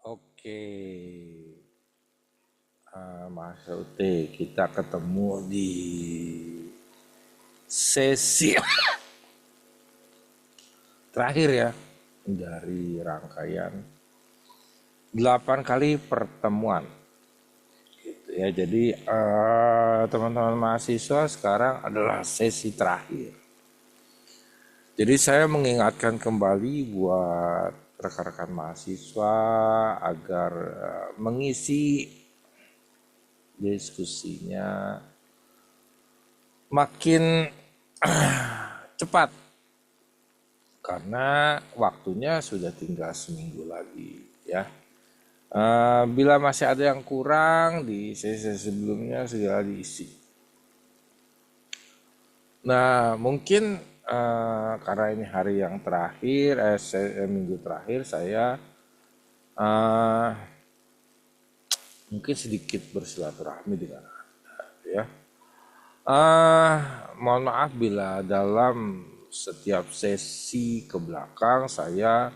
Oke, Mas Ute, kita ketemu di sesi terakhir ya dari rangkaian 8 kali pertemuan. Gitu ya, jadi teman-teman mahasiswa sekarang adalah sesi terakhir. Jadi saya mengingatkan kembali buat rekan-rekan mahasiswa agar mengisi diskusinya makin cepat karena waktunya sudah tinggal seminggu lagi ya. Bila masih ada yang kurang di sesi sebelumnya segera diisi. Nah mungkin karena ini hari yang terakhir, minggu terakhir saya eh, mungkin sedikit bersilaturahmi dengan Anda ya. Eh, Mohon maaf bila dalam setiap sesi ke belakang saya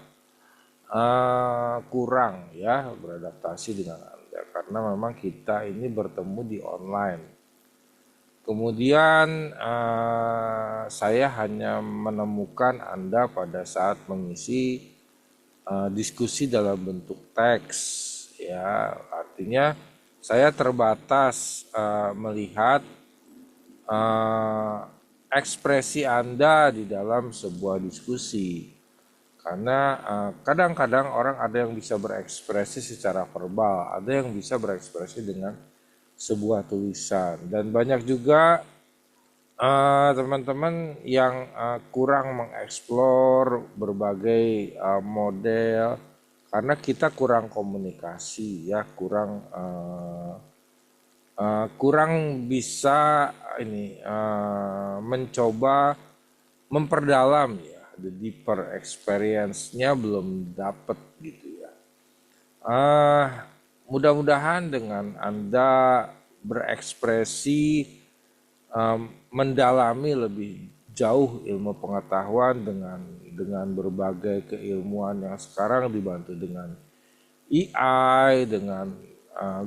kurang ya beradaptasi dengan Anda karena memang kita ini bertemu di online. Kemudian saya hanya menemukan Anda pada saat mengisi diskusi dalam bentuk teks ya artinya saya terbatas melihat eh, ekspresi Anda di dalam sebuah diskusi. Karena kadang-kadang orang ada yang bisa berekspresi secara verbal, ada yang bisa berekspresi dengan sebuah tulisan. Dan banyak juga teman-teman yang kurang mengeksplor berbagai model karena kita kurang komunikasi ya, kurang bisa ini mencoba memperdalam ya, the deeper experience-nya belum dapat gitu ya. Mudah-mudahan dengan Anda berekspresi mendalami lebih jauh ilmu pengetahuan dengan berbagai keilmuan yang sekarang dibantu dengan AI, dengan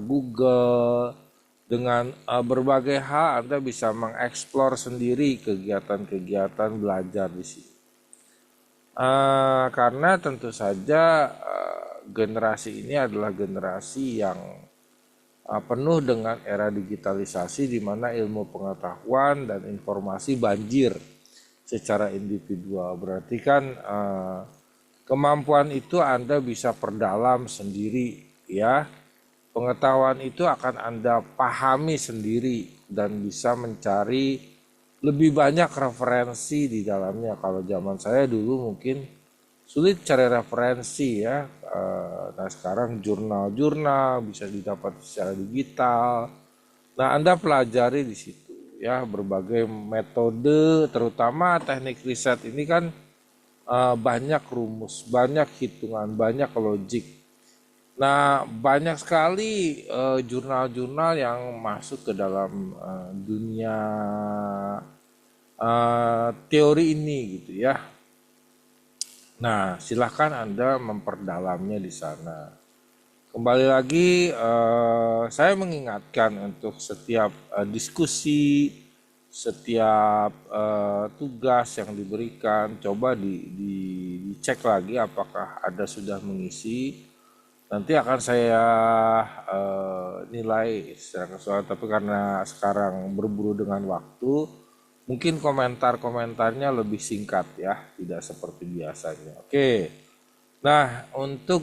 Google, dengan berbagai hal Anda bisa mengeksplor sendiri kegiatan-kegiatan belajar di sini. Karena tentu saja generasi ini adalah generasi yang penuh dengan era digitalisasi di mana ilmu pengetahuan dan informasi banjir secara individual. Berarti kan kemampuan itu Anda bisa perdalam sendiri ya. Pengetahuan itu akan Anda pahami sendiri dan bisa mencari lebih banyak referensi di dalamnya. Kalau zaman saya dulu mungkin sulit cari referensi ya. Nah sekarang jurnal-jurnal bisa didapat secara digital. Nah Anda pelajari di situ ya berbagai metode, terutama teknik riset ini kan banyak rumus, banyak hitungan, banyak logik. Nah, banyak sekali jurnal-jurnal yang masuk ke dalam dunia teori ini gitu ya. Nah, silahkan Anda memperdalamnya di sana. Kembali lagi, saya mengingatkan untuk setiap diskusi, setiap tugas yang diberikan, coba dicek lagi apakah Anda sudah mengisi. Nanti akan saya nilai secara keseluruhan, tapi karena sekarang berburu dengan waktu, mungkin komentar-komentarnya lebih singkat ya, tidak seperti biasanya. Oke, nah untuk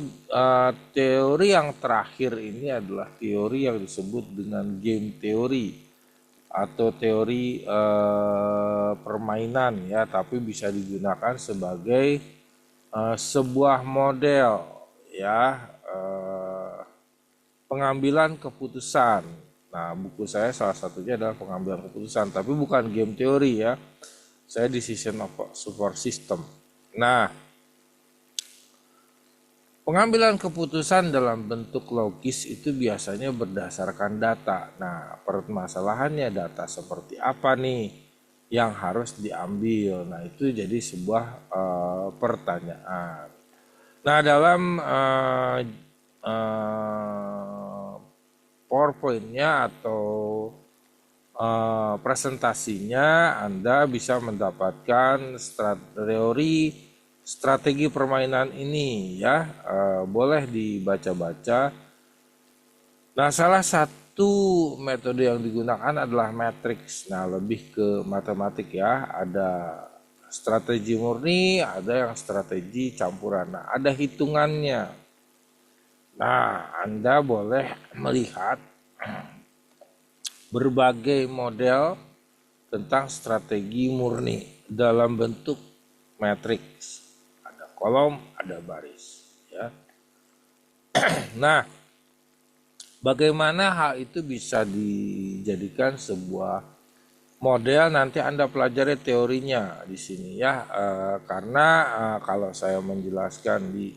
teori yang terakhir ini adalah teori yang disebut dengan game teori atau teori permainan ya, tapi bisa digunakan sebagai sebuah model ya pengambilan keputusan. Nah, buku saya salah satunya adalah pengambilan keputusan, tapi bukan game teori ya. Saya decision of support system. Nah, pengambilan keputusan dalam bentuk logis itu biasanya berdasarkan data. Nah, permasalahannya data seperti apa nih yang harus diambil? Nah, itu jadi sebuah pertanyaan. Nah, dalam PowerPoint-nya atau presentasinya, Anda bisa mendapatkan teori strategi permainan ini ya. Boleh dibaca-baca. Nah, salah satu metode yang digunakan adalah matriks. Nah, lebih ke matematik ya. Ada strategi murni, ada yang strategi campuran. Nah, ada hitungannya. Nah, Anda boleh melihat berbagai model tentang strategi murni dalam bentuk matriks. Ada kolom, ada baris. Ya. Nah, bagaimana hal itu bisa dijadikan sebuah model, nanti Anda pelajari teorinya di sini ya. Karena kalau saya menjelaskan di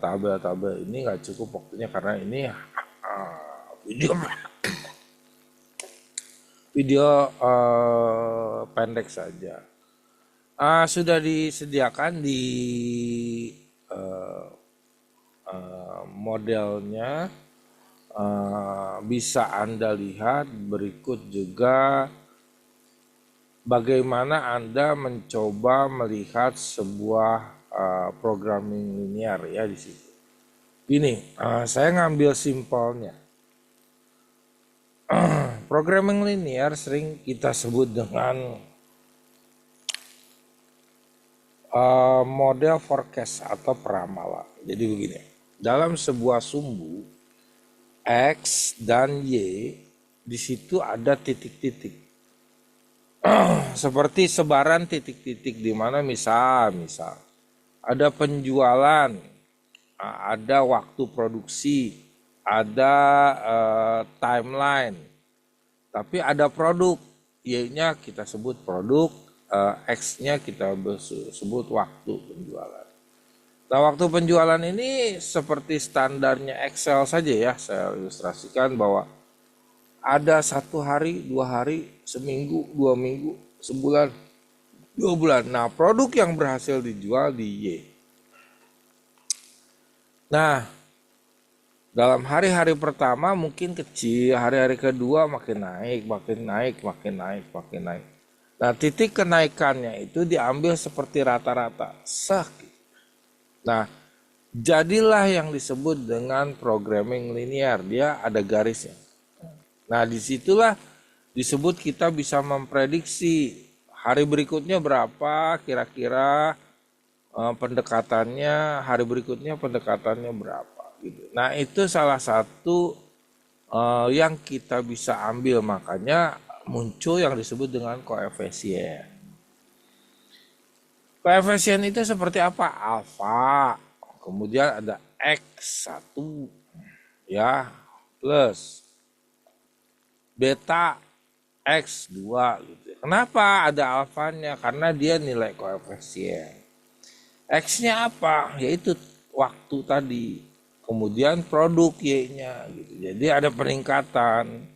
tabel-tabel ini nggak cukup waktunya, karena ini video pendek saja. Sudah disediakan di modelnya, bisa Anda lihat. Berikut juga bagaimana Anda mencoba melihat sebuah programming linear ya di situ. Ini saya ngambil simpelnya. Programming linear sering kita sebut dengan model forecast atau peramalan. Jadi begini, dalam sebuah sumbu X dan Y, di situ ada titik-titik. Seperti sebaran titik-titik di mana misal ada penjualan, ada waktu produksi, ada timeline, tapi ada produk, Y-nya kita sebut produk, X-nya kita sebut waktu penjualan. Nah, waktu penjualan ini seperti standarnya Excel saja ya, saya ilustrasikan bahwa ada 1 hari, 2 hari, seminggu, 2 minggu, sebulan, 2 bulan. Nah, produk yang berhasil dijual di Y. Nah, dalam hari-hari pertama mungkin kecil, hari-hari kedua makin naik. Nah, titik kenaikannya itu diambil seperti rata-rata. Nah, jadilah yang disebut dengan programming linear. Dia ada garisnya. Nah, disitulah disebut kita bisa memprediksi hari berikutnya berapa, kira-kira pendekatannya, hari berikutnya pendekatannya berapa. Gitu. Nah, itu salah satu yang kita bisa ambil, makanya muncul yang disebut dengan koefisien. Koefisien itu seperti apa? Alfa, kemudian ada X1 ya, plus beta X2 gitu. Kenapa ada alfanya? Karena dia nilai koefisien. X-nya apa? Yaitu waktu tadi. Kemudian produk Y-nya gitu. Jadi ada peningkatan.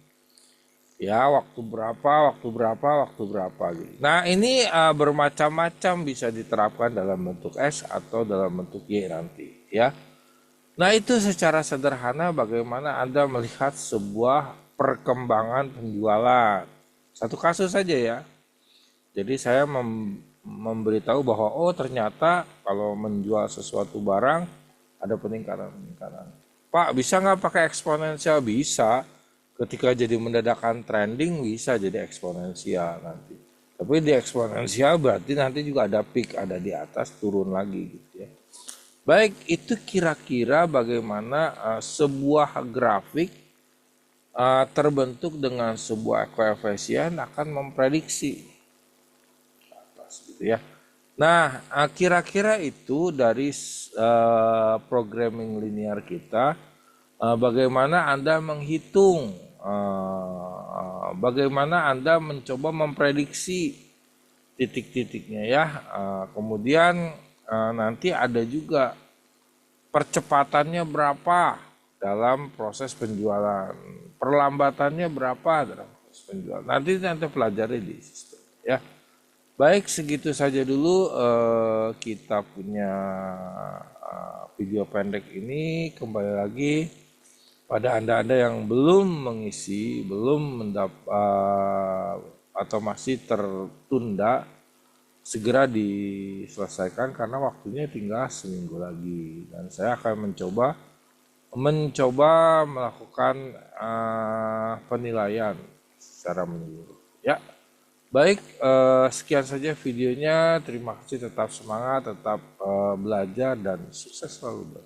Ya, waktu berapa gitu. Nah, ini bermacam-macam, bisa diterapkan dalam bentuk X atau dalam bentuk Y nanti ya. Nah, itu secara sederhana bagaimana Anda melihat sebuah perkembangan penjualan. Satu kasus saja ya. Jadi saya memberitahu bahwa ternyata kalau menjual sesuatu barang ada peningkatan. Pak, bisa nggak pakai eksponensial? Bisa. Ketika jadi mendadakan trending bisa jadi eksponensial nanti. Tapi di eksponensial berarti nanti juga ada peak, ada di atas, turun lagi gitu ya. Baik, itu kira-kira bagaimana sebuah grafik terbentuk dengan sebuah koefisien akan memprediksi atas gitu ya. Nah, kira-kira itu dari programming linear kita, bagaimana Anda menghitung, bagaimana Anda mencoba memprediksi titik-titiknya ya. Kemudian nanti ada juga percepatannya berapa dalam proses penjualan, perlambatannya berapa dalam proses penjualan. Nanti pelajari di sistem ya. Baik, segitu saja dulu kita punya video pendek ini. Kembali lagi pada Anda-Anda yang belum mengisi, belum atau masih tertunda, segera diselesaikan karena waktunya tinggal seminggu lagi. Dan saya akan mencoba melakukan penilaian secara menyeluruh. Ya, baik, sekian saja videonya. Terima kasih, tetap semangat, tetap belajar, dan sukses selalu.